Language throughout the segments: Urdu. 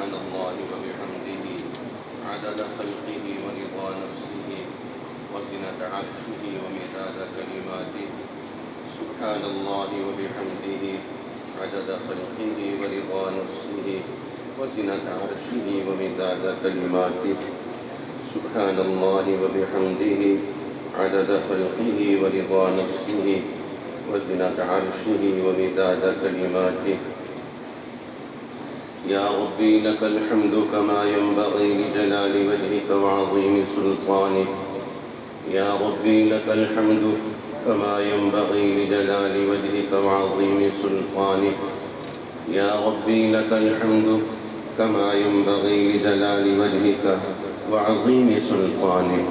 سبحان الله وبحمده عدد خلقه ورضا نفسه وزنة عرشه ومداد كلماته سبحان الله وبحمده عدد خلقه ورضا نفسه وزنة عرشه ومداد كلماته سبحان الله وبحمده عدد خلقه ورضا نفسه وزنة عرشه ومداد كلماته يا ربي لك الحمد كما ينبغي لجلال وجهك وعظيم سلطانك يا ربي لك الحمد كما ينبغي لجلال وجهك وعظيم سلطانك يا ربي لك الحمد كما ينبغي لجلال وجهك وعظيم سلطانك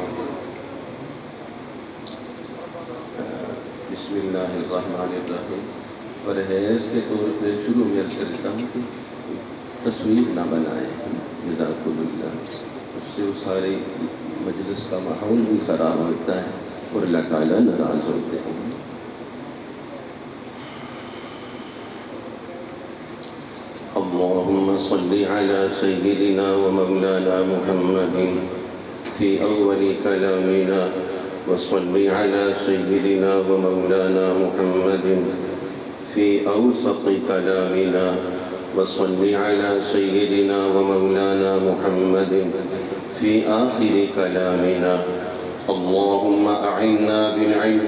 بسم اللہ الرحمن الرحیم. پرہیز کے طور پہ شروع میں عرض کرتا ہوں کہ تصویر نہ بنائیں جزاکم اللہ، اس سے وہ سارے مجلس کا ماحول بھی خراب ہوتا ہے اور اللہ تعالیٰ ناراض ہوتے ہیں. اللهم صل على سيدنا ومولانا محمد في أول كلامنا وصل على سيدنا ومولانا محمد في أوسط كلامنا وصل على سيدنا ومولانا محمد في آخر كلامنا. اللهم أعنا بالعلم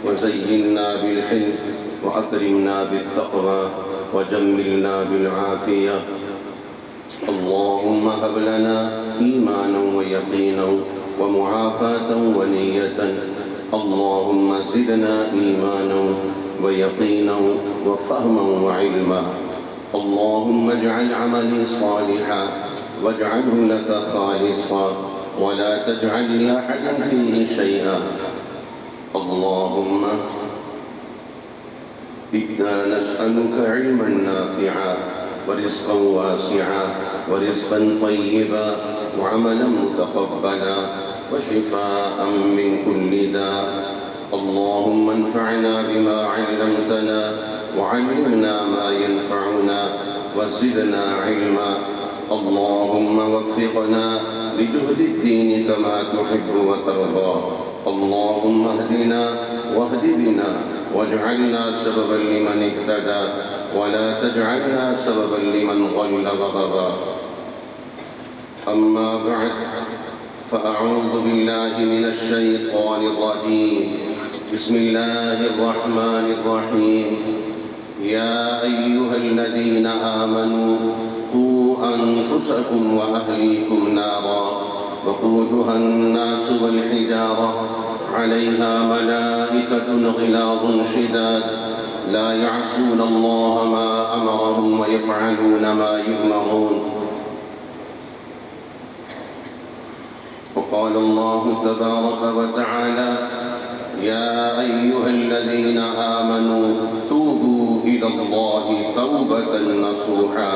وزينا بالحلم وأكرمنا بالتقوى وجملنا بالعافية. اللهم هب لنا إيمانا ويقينا ومعافاة ونية. اللهم زدنا إيمانا ويقينا وفهما وعلما. اللهم اجعل عملي صالحا واجعله لك خالصا ولا تجعل لأحد فيه شيئا. اللهم إنا نسألك علما نافعا ورزقا واسعا ورزقا طيبا وعملا متقبلا وشفاء من كل داء. اللهم انفعنا بما علمتنا وعلمنا ما ينفعنا وزدنا علما. اللهم وفقنا لجهد الدين كما تحب وترضى. اللهم اهدنا واهد بنا واجعلنا سببا لمن اهتدى ولا تجعلنا سببا لمن ضل وغوى. أما بعد فأعوذ بالله من الشيطان الرجيم. بسم الله الرحمن الرحيم. يا أيها الذين آمنوا قوا أنفسكم وأهليكم نارا وقودها الناس والحجارة عليها ملائكة غلاظ شداد لا يعصون الله ما أمرهم ويفعلون ما يؤمرون. وقال الله تبارك وتعالى يا أيها الذين آمنوا توبوا إلى الله توبة نصوحا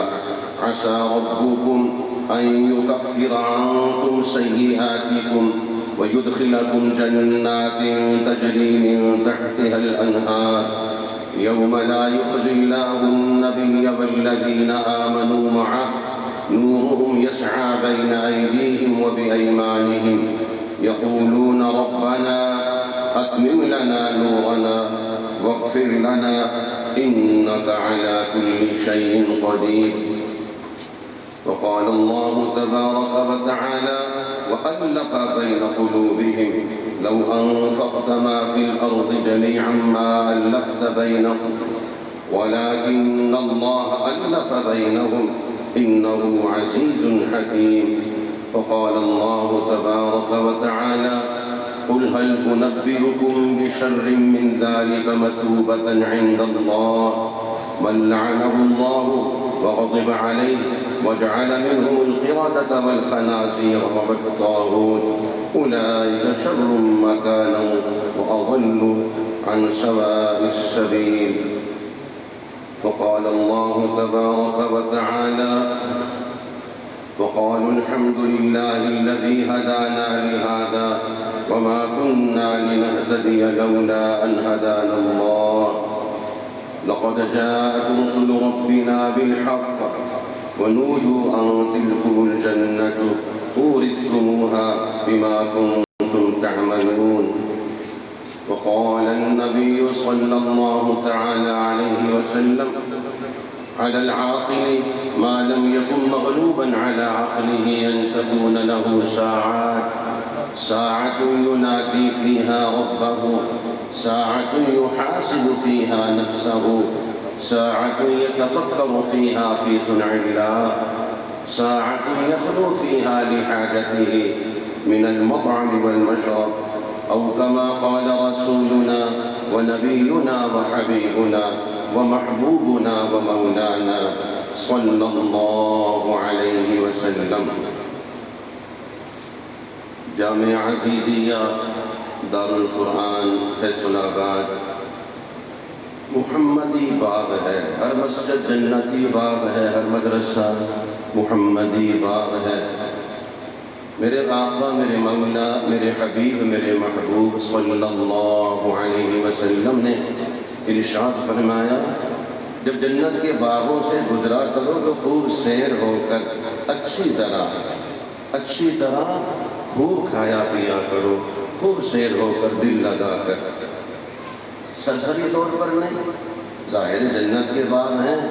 عسى ربكم أن يكفر عنكم سيئاتكم ويدخلكم جنات تجري من تحتها الأنهار يوم لا يخزي الله النبي والذين آمنوا معه نورهم يسعى بين أيديهم وبأيمانهم يقولون ربنا أتمم لنا نورنا واغفر لنا إنك على كل شيء قدير. وقال الله تبارك وتعالى وألف بين قلوبهم لو أنفقت ما في الأرض جميعا ما ألفت بينهم ولكن الله ألف بينهم إنه عزيز حكيم. وقال الله تبارك وتعالى قل هل أنبئكم بشر من ذلك مثوبة عند الله من لعنه الله وغضب عليه وجعل منهم القردة والخنازير والطاغوت أولئك شر مكانا وأضل عن سواء السبيل. وقال الله تبارك وتعالى وقالوا الحمد لله الذي هدانا لهذا وما كنا لنهتدي لولا أن هدانا الله لقد جاءت رسل ربنا بالحق ونودوا أن تلكم الجنة أورثتموها بما كنتم تعملون. وقال النبي صلى الله تعالى عليه وسلم: على العاقل ما لم يكن مغلوبا على عقله أن تكون له ساعة ينادي فيها ربه، ساعة يحاسب فيها نفسه، ساعة يتفكر فيها في صنع الله، ساعة يخلو فيها لحاجته من المطعم والمشرب، أو كما قال رسولنا ونبينا وحبيبنا ومحبوبنا ومولانا صلى الله عليه وسلم. جامع عزیزیہ دار القرآن فیصل آباد محمدی باغ ہے، ہر مسجد جنتی باغ ہے، ہر مدرسہ محمدی باغ ہے. میرے آقا، میرے مولا، میرے حبیب، میرے محبوب صلی اللہ علیہ وسلم نے ارشاد فرمایا: جب جنت کے باغوں سے گزرا کرو تو خوب سیر ہو کر اچھی طرح خوب کھایا پیا کرو، خوب سیر ہو کر دل لگا کر، سرسری طور پر نہیں. ظاہر جنت کے باغ ہیں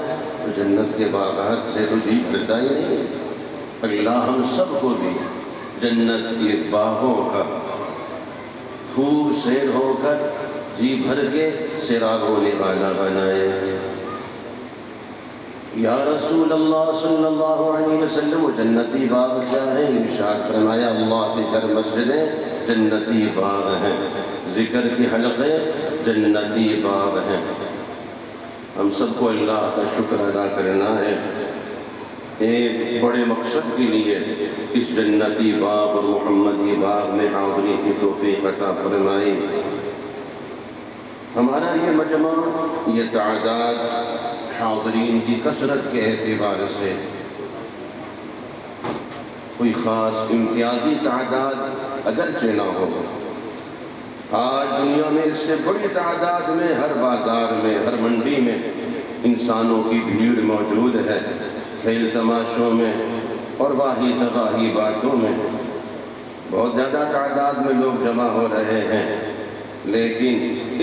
تو جنت کے باغات سے تو جی بھرتا ہی نہیں. اللہ ہم سب کو بھی جنت کے باغوں کا خوب سیر ہو کر جی بھر کے سیراب ہونے والا بنائے. یا رسول اللہ صلی اللہ علیہ وسلم، وہ جنتی باغ کیا ہے؟ ارشاد فرمایا: اللہ کے گھر مسجدیں جنتی باغ ہیں، ذکر کے حلقے جنتی باغ ہیں. ہم سب کو اللہ کا شکر ادا کرنا ہے. ایک بڑے مقصد کے لیے اس جنتی باغ اور محمدی باغ میں حاضری کی توفیق عطا فرمائی. ہمارا یہ مجمع، یہ تعداد حاضرین کی کثرت کے اعتبار سے کوئی خاص امتیازی تعداد اگرچہ نہ ہو، آج دنیا میں اس سے بڑی تعداد میں ہر بازار میں، ہر منڈی میں انسانوں کی بھیڑ موجود ہے، کھیل تماشوں میں اور واہی تباہی باتوں میں بہت زیادہ تعداد میں لوگ جمع ہو رہے ہیں. لیکن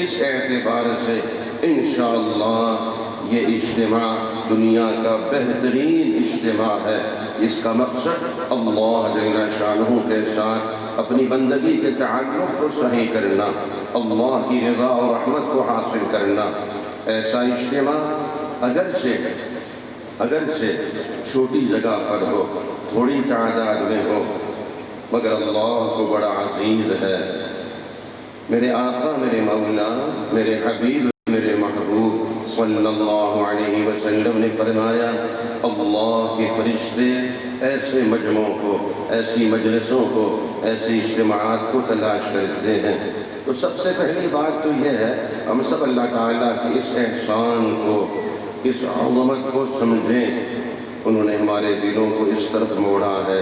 اس اعتبار سے انشاءاللہ یہ اجتماع دنیا کا بہترین اجتماع ہے. اس کا مقصد اللہ جل شانہ کے ساتھ اپنی بندگی کے تعلق کو صحیح کرنا، اللہ کی رضا اور رحمت کو حاصل کرنا. ایسا اجتماع اگرچہ چھوٹی جگہ پر ہو، تھوڑی تعداد میں ہو، مگر اللہ کو بڑا عزیز ہے. میرے آقا، میرے مولا، میرے حبیب، میرے محبوب صلی اللہ علیہ وسلم نے فرمایا: اللہ کے فرشتے ایسے مجمعوں کو، ایسی مجلسوں کو، ایسے اجتماعات کو تلاش کرتے ہیں. تو سب سے پہلی بات تو یہ ہے، ہم سب اللہ تعالیٰ کے اس احسان کو، اس عظمت کو سمجھیں. انہوں نے ہمارے دلوں کو اس طرف موڑا ہے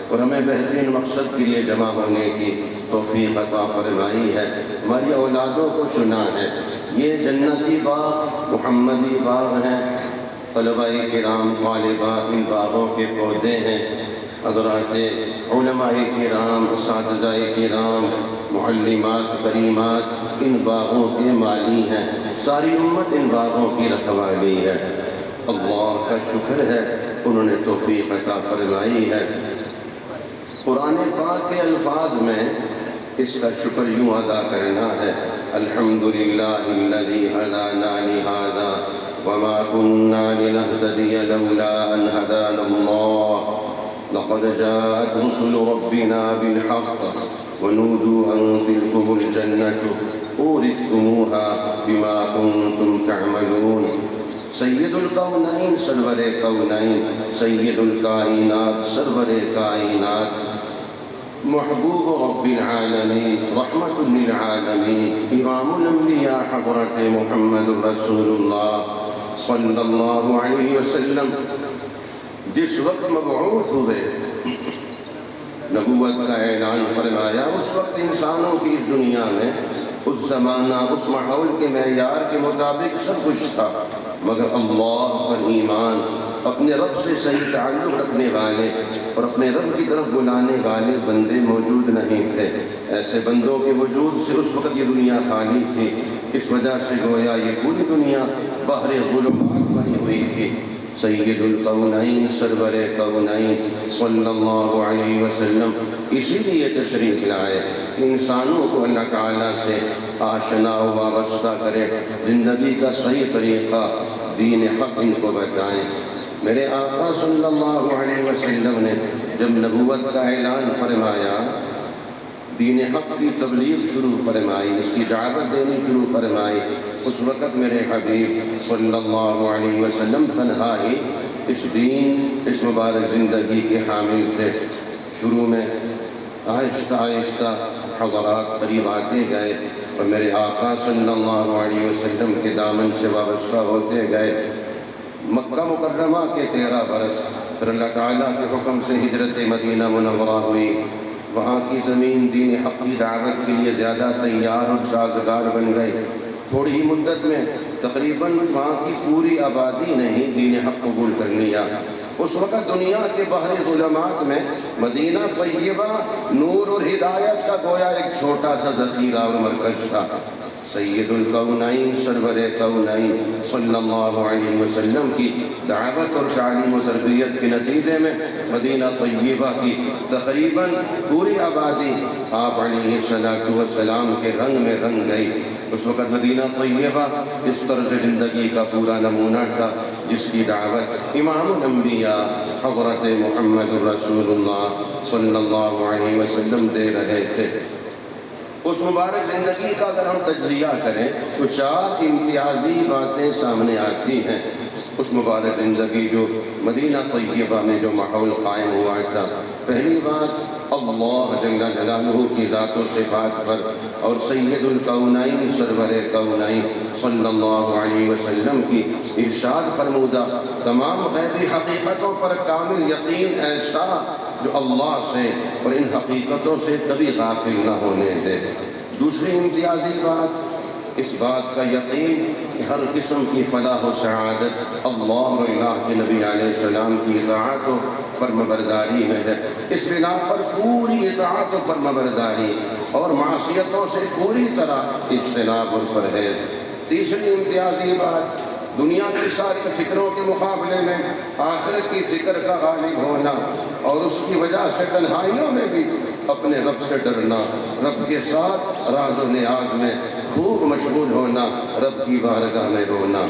اور ہمیں بہترین مقصد کے لیے جمع ہونے کی توفیق عطا فرمائی ہے. ہماری اولادوں کو چنا ہے. یہ جنتی باغ محمدی باغ ہیں. طلباء کرام، طالبات ان باغوں کے پودے ہیں. حضرات علماء کرام، اساتذہ کرام، معلمات کریمات ان باغوں کے مالی ہیں. ساری امت ان باغوں کی رکھوالی ہے. اللہ کا شکر ہے، انہوں نے توفیق عطا فرمائی ہے. قرآن پاک کے الفاظ میں اس کا شکر یوں ادا کرنا ہے: الحمدللہ الذی ہدانا لہذا وما كنا لنهتدي لولا ان هدانا الله لقد جاءت رسل ربنا بالحق ونودوا ان تلكم الجنة اورثتموها بما كنتم تعملون. سید الکونین، سرور کونین، سید الکائنات، سرور کائنات، محبوب رب العالمین، رحمت للعالمین، امام الانبیاء حضرت محمد رسول اللہ صلی اللہ علیہ وسلم جس وقت مبعوث ہوئے، نبوت کا اعلان فرمایا، اس وقت انسانوں کی اس دنیا میں اس زمانہ، اس ماحول کے معیار کے مطابق سب کچھ تھا، مگر اللہ پر ایمان، اپنے رب سے صحیح تعلق رکھنے والے اور اپنے رب کی طرف بلانے والے بندے موجود نہیں تھے۔ ایسے بندوں کے وجود سے اس وقت یہ دنیا خالی تھی، اس وجہ سے گویا یہ پوری دنیا بحر ظلمات بنی ہوئی تھی۔ سید الکونین سرور کونین صلی اللہ علیہ وسلم اسی لیے تشریف لائے کہ انسانوں کو اللہ تعالیٰ سے آشنا و وابستہ کرے، زندگی کا صحیح طریقہ دین حق ان کو بتائیں۔ میرے آقا صلی اللہ علیہ وسلم نے جب نبوت کا اعلان فرمایا، دین حق کی تبلیغ شروع فرمائی، اس کی دعوت دینی شروع فرمائی، اس وقت میرے حبیب صلی اللہ علیہ وسلم تنہا ہی اس دین، اس مبارک زندگی کے حامل تھے۔ شروع میں آہستہ آہستہ حضرات قریب آتے گئے اور میرے آقا صلی اللہ علیہ وسلم کے دامن سے وابستہ ہوتے گئے۔ مکہ مکرمہ کے 13 برس، پھر اللہ تعالیٰ کے حکم سے ہجرت مدینہ منورہ ہوئی۔ وہاں کی زمین دین حق کی دعوت کے لیے زیادہ تیار اور سازگار بن گئی۔ تھوڑی ہی مدت میں تقریباً وہاں کی پوری آبادی نے ہی دین حق قبول کر لیا۔ اس وقت دنیا کے بحر ظلمات میں مدینہ طیبہ نور اور ہدایت کا گویا ایک چھوٹا سا ذخیرہ اور مرکز تھا۔ سید الکونین سرور کونین صلی اللہ علیہ وسلم کی دعوت اور تعلیم و تربیت کے نتیجے میں مدینہ طیبہ کی تقریباً پوری آبادی آپ علیہ السلام کے رنگ میں رنگ گئی۔ اس وقت مدینہ طیبہ اس طرز زندگی کا پورا نمونہ تھا جس کی دعوت امام الانبیاء حضرت محمد رسول اللہ صلی اللہ علیہ وسلم دے رہے تھے۔ اس مبارک زندگی کا اگر ہم تجزیہ کریں تو 4 امتیازی باتیں سامنے آتی ہیں۔ اس مبارک زندگی جو مدینہ طیبہ میں جو ماحول قائم ہوا تھا، پہلی بات اللہ جل جلالہ کی ذات و صفات پر اور سید الکونین سرور کونین صلی اللہ علیہ وسلم کی ارشاد فرمودہ تمام غیبی حقیقتوں پر کامل یقین، ایسا جو اللہ سے اور ان حقیقتوں سے کبھی غافل نہ ہونے دے۔ دوسری امتیازی بات اس بات کا یقین کہ ہر قسم کی فلاح و سعادت اللہ اور اللہ کے نبی علیہ السلام کی اطاعت و فرم برداری میں ہے۔ اس بنا پر پوری اطاعت و فرم برداری اور معصیتوں سے پوری طرح اجتناب اور پرہیز۔ تیسری امتیازی بات دنیا کی ساری فکروں کے مقابلے میں آخرت کی فکر کا غالب ہونا اور اس کی وجہ سے تنہائیوں میں بھی اپنے رب سے ڈرنا، رب کے ساتھ راز و نیاز میں خوب مشغول ہونا، رب کی بارگاہ میں رونا۔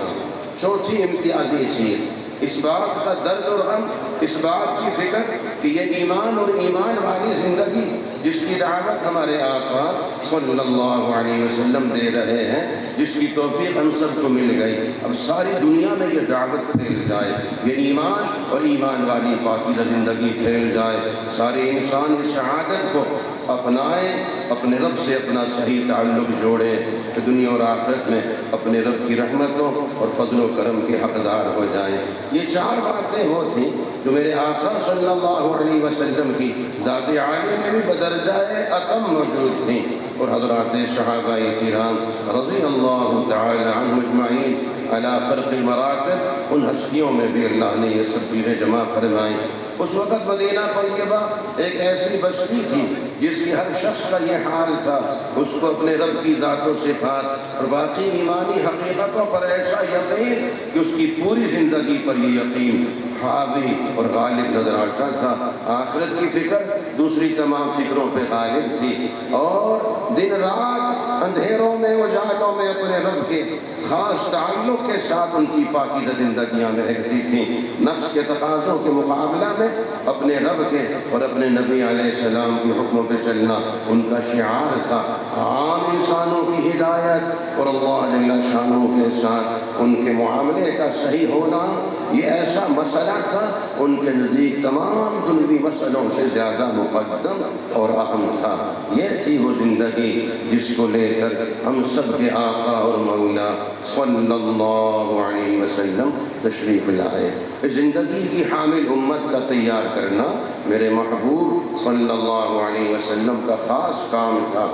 چوتھی امتیازی چیز اس بات کا درد اور غم، اس بات کی فکر کہ یہ ایمان اور ایمان والی زندگی جس کی دعوت ہمارے آقا صلی اللہ علیہ وسلم دے رہے ہیں، جس کی توفیق ہم سب کو مل گئی، اب ساری دنیا میں یہ دعوت پھیل جائے، یہ ایمان اور ایمان والی پاکیزہ زندگی پھیل جائے، سارے انسان اس سعادت کو اپنائیں، اپنے رب سے اپنا صحیح تعلق جوڑیں کہ دنیا اور آخرت میں اپنے رب کی رحمتوں اور فضل و کرم کے حقدار ہو جائیں۔ یہ 4 باتیں وہ تھیں جو میرے آقا صلی اللہ علیہ وسلم کی ذات عالی میں بھی بدرجہ اتم موجود تھیں، اور حضرات صحابہ کرام رضی اللہ تعالی عنہم اجمعین علی فرق المراتب، ان ہستیوں میں بھی اللہ نے یہ سب چیزیں جمع فرمائیں۔ اس وقت مدینہ طیبہ ایک ایسی بستی تھی جس کی ہر شخص کا یہ حال تھا، اس کو اپنے رب کی ذات و صفات اور باقی ایمانی حقیقتوں پر ایسا یقین کہ اس کی پوری زندگی پر یہ یقین حاوی اور غالب نظر آتا تھا۔ آخرت کی فکر دوسری تمام فکروں پہ غالب تھی، اور دن رات اندھیروں میں اجالوں میں اپنے رب کے خاص تعلق کے ساتھ ان کی پاکیزہ زندگیاں مہکتی تھیں۔ نفس کے تقاضوں کے مقابلہ میں اپنے رب کے اور اپنے نبی علیہ السلام کے حکموں پہ چلنا ان کا شعار تھا۔ عام انسانوں کی ہدایت اور اللہ جل شانہ کے ساتھ ان کے معاملے کا صحیح ہونا، یہ ایسا مسئلہ تھا ان کے نزدیک تمام دنیوی مسئلوں سے زیادہ مقدم اور اہم تھا۔ یہ تھی وہ زندگی جس کو لے کر ہم سب کے آقا اور مولا صلی اللہ علیہ وسلم تشریف لائے۔ اس زندگی کی حامل امت کا تیار کرنا میرے محبوب صلی اللہ علیہ وسلم کا خاص کام تھا۔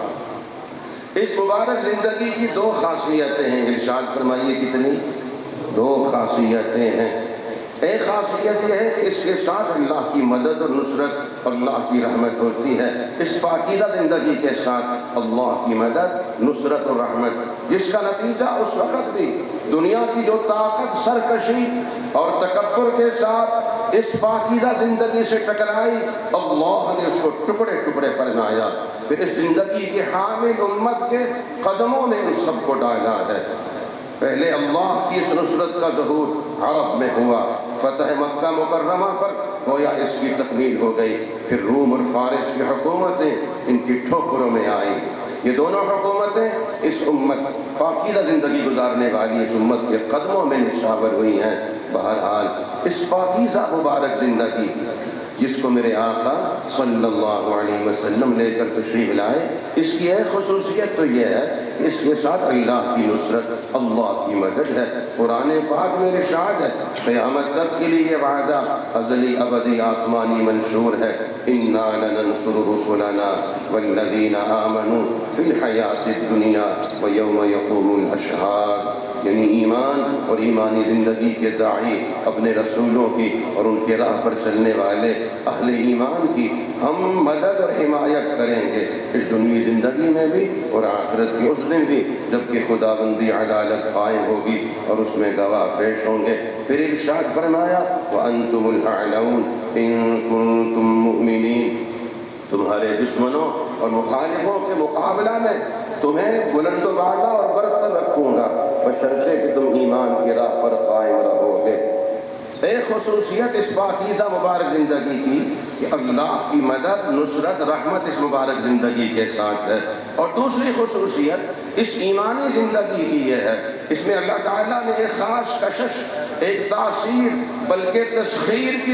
اس مبارک زندگی کی 2 خاصیتیں ہیں، ارشاد فرمائیے کتنی؟ 2 خاصیتیں ہیں۔ ایک خاصیت یہ ہے کہ اس کے ساتھ اللہ کی مدد اور نصرت، اللہ کی رحمت ہوتی ہے۔ اس پاکیزہ زندگی کے ساتھ اللہ کی مدد، نصرت اور رحمت، جس کا نتیجہ اس وقت بھی دنیا کی جو طاقت سرکشی اور تکبر کے ساتھ اس پاکیزہ زندگی سے ٹکرائی، اللہ نے اس کو ٹکڑے ٹکڑے فرمایا، پھر اس زندگی کے حامل امت کے قدموں میں ان سب کو ڈالا ہے۔ پہلے اللہ کی اس نصرت کا ظہور عرب میں ہوا، فتح مکہ مکرمہ پر گویا اس کی تکمیل ہو گئی، پھر روم اور فارس کی حکومتیں ان کی ٹھوکروں میں آئیں۔ یہ دونوں حکومتیں اس امت، پاکیزہ زندگی گزارنے والی اس امت کے قدموں میں نشاور ہوئی ہیں۔ بہرحال اس پاکیزہ مبارک زندگی جس کو میرے آقا صلی اللہ علیہ وسلم لے کر تشریف لائے، اس کی ایک خصوصیت تو یہ ہے کہ اس کے ساتھ اللہ کی نصرت، اللہ کی مدد ہے۔ قرآن پاک میں ارشاد ہے، قیامت تک کے لیے یہ وعدہ ازلی ابدی آسمانی منشور ہے، اِنَّا لَنَنْصُرُ رُسُلَنَا وَالَّذِينَ آمَنُوا فِي الْحَيَاةِ الدُّنْيَا وَيَوْمَ يَقُومُ الْأَشْهَادُ، یعنی ایمان اور ایمانی زندگی کے داعی، اپنے رسولوں کی اور ان کے راہ پر چلنے والے اہل ایمان کی ہم مدد اور حمایت کریں گے، اس دنیا زندگی میں بھی اور آخرت کے اس دن بھی، جبکہ خداوندی عدالت قائم ہوگی اور اس میں گواہ پیش ہوں گے۔ پھر ارشاد فرمایا، وَأَنْتُمُ الْأَعْلَوْنَ إِن كُنتُم مُؤْمِنِينَ، تمہارے دشمنوں اور مخالفوں کے مقابلہ میں تمہیں بلند و بالا اور برتر رکھوں گا، بشرطے کہ تم ایمان کی راہ پر قائم رہو گے۔ ایک خصوصیت اس پاکیزہ مبارک زندگی کی کہ اللہ کی مدد، نصرت، رحمت اس مبارک زندگی کے ساتھ ہے۔ اور دوسری خصوصیت اس ایمانی زندگی کی یہ ہے، اس میں اللہ تعالیٰ نے ایک خاص کشش، ایک تاثیر بلکہ تسخیر کی